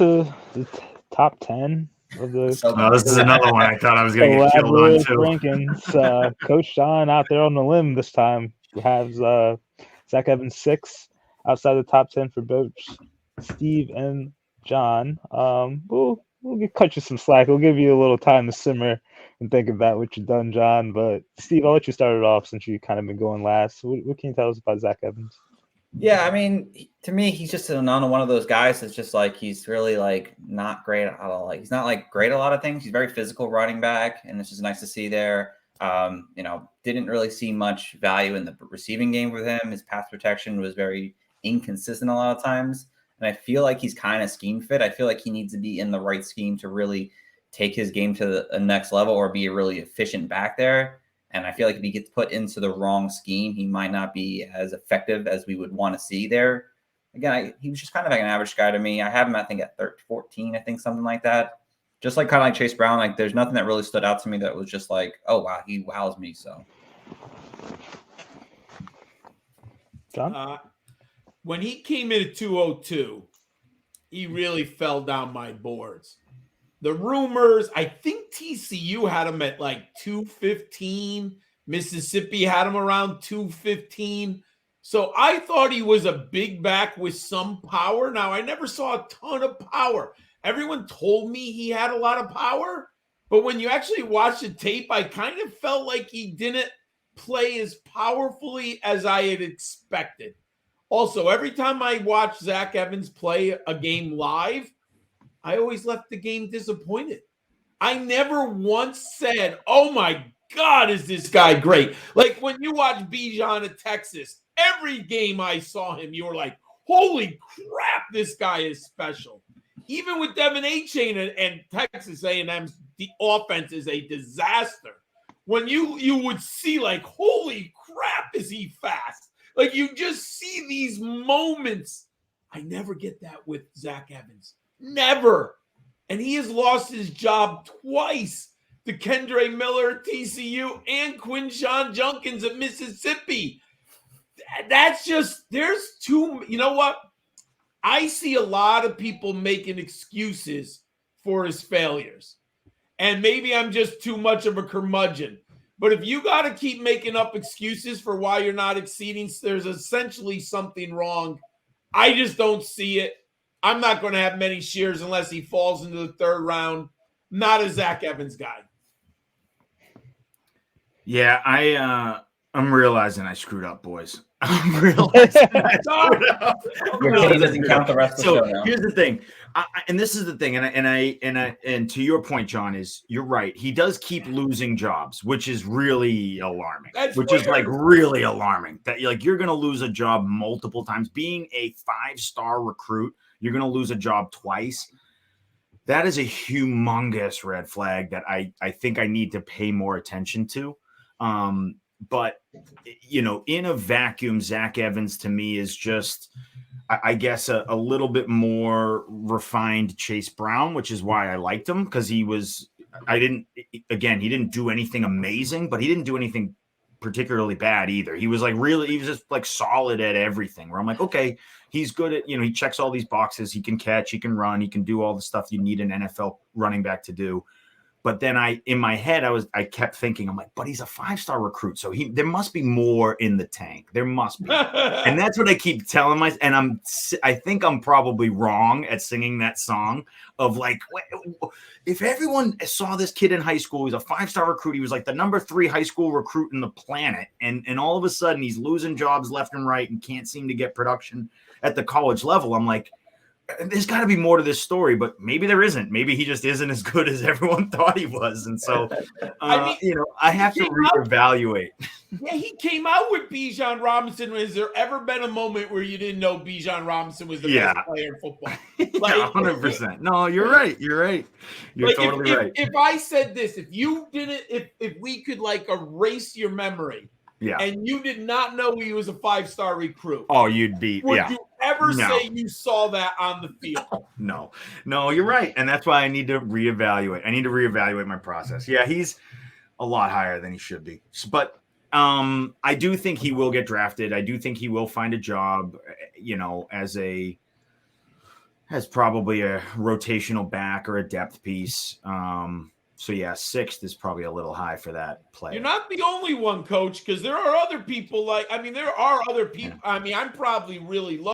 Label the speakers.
Speaker 1: to the top 10 of the
Speaker 2: So
Speaker 3: This is another one I thought I was going to get killed on
Speaker 1: collaborative
Speaker 3: too.
Speaker 1: rankings. Coach John out there on the limb this time has Zach Evans 6 outside the top 10 for both Steve and John. We'll cut you some slack. We'll give you a little time to simmer and think about what you've done, John. But Steve, I'll let you start it off since you kind of been going last. What can you tell us about Zach Evans?
Speaker 2: Yeah, I mean, to me, he's just another one of those guys that's just like he's really like not great at he's not like great at a lot of things. He's very physical running back, and it's just nice to see there. Didn't really see much value in the receiving game with him. His pass protection was very inconsistent a lot of times, and I feel like he's kind of scheme fit. I feel like he needs to be in the right scheme to really take his game to the next level or be a really efficient back there. And I feel like if he gets put into the wrong scheme, he might not be as effective as we would want to see there. Again, he was just kind of like an average guy to me. I have him, I think, at 14, I think, something like that. Just like kind of like Chase Brown, like there's nothing that really stood out to me that was just like, oh, wow, he wows me. So,
Speaker 1: John?
Speaker 4: When he came in at 202, he really fell down my boards. The rumors, I think TCU had him at like 215. Mississippi had him around 215. So I thought he was a big back with some power. Now, I never saw a ton of power. Everyone told me he had a lot of power. But when you actually watch the tape, I kind of felt like he didn't play as powerfully as I had expected. Also, every time I watch Zach Evans play a game live, I always left the game disappointed. I never once said, oh my God, is this guy great? Like when you watch Bijan at Texas, every game I saw him, you were like, holy crap, this guy is special. Even with Devin Achane and Texas A&M's the offense is a disaster. When you would see like, holy crap, is he fast? Like you just see these moments. I never get that with Zach Evans. Never. And he has lost his job twice to Kendre Miller at TCU and Quinshon Judkins at Mississippi. That's just, there's too, you know what? I see a lot of people making excuses for his failures. And maybe I'm just too much of a curmudgeon. But if you got to keep making up excuses for why you're not exceeding, there's essentially something wrong. I just don't see it. I'm not going to have many shares unless he falls into the third round. Not a Zach Evans guy.
Speaker 3: Yeah, I'm realizing I screwed up, boys. I'm realizing I screwed up.
Speaker 2: Your game doesn't count the rest of the show now.
Speaker 3: Here's the thing, and this is the thing, and to your point, John, is you're right. He does keep losing jobs, which is really alarming.
Speaker 4: That's
Speaker 3: which
Speaker 4: weird.
Speaker 3: is like really alarming. That you're going to lose a job multiple times. Being a 5-star recruit, you're going to lose a job twice. That is a humongous red flag that I think I need to pay more attention to. But, in a vacuum, Zach Evans to me is just, I guess, a little bit more refined Chase Brown, which is why I liked him because he didn't do anything amazing, but he didn't do anything particularly bad either. He was just like solid at everything where I'm like, okay, he's good at, he checks all these boxes. He can catch, he can run, he can do all the stuff you need an NFL running back to do. But then in my head, I kept thinking, I'm like, but he's a 5-star recruit. So there must be more in the tank. There must be. And that's what I keep telling myself. And I think I'm probably wrong at singing that song of like, if everyone saw this kid in high school, he's a 5-star recruit. He was like the number 3 high school recruit in the planet. And all of a sudden he's losing jobs left and right and can't seem to get production at the college level. I'm like, there's got to be more to this story, but maybe there isn't. Maybe he just isn't as good as everyone thought he was. And so, I have to reevaluate.
Speaker 4: Yeah, he came out with Bijan Robinson. Has there ever been a moment where you didn't know Bijan Robinson was the best player in football?
Speaker 3: Like, 100%. No, you're right. You're right. You're like totally right.
Speaker 4: If I said this, if we could like erase your memory, and you did not know he was a 5-star recruit.
Speaker 3: Oh, you'd be.
Speaker 4: Would you ever say you saw that on the field?
Speaker 3: No, you're right. And that's why I need to reevaluate. I need to reevaluate my process. Yeah, he's a lot higher than he should be. But I do think he will get drafted. I do think he will find a job, as a as probably a rotational back or a depth piece. So yeah, 6th is probably a little high for that player.
Speaker 4: You're not the only one, Coach, because there are other people there are other people. I mean, I'm probably really low.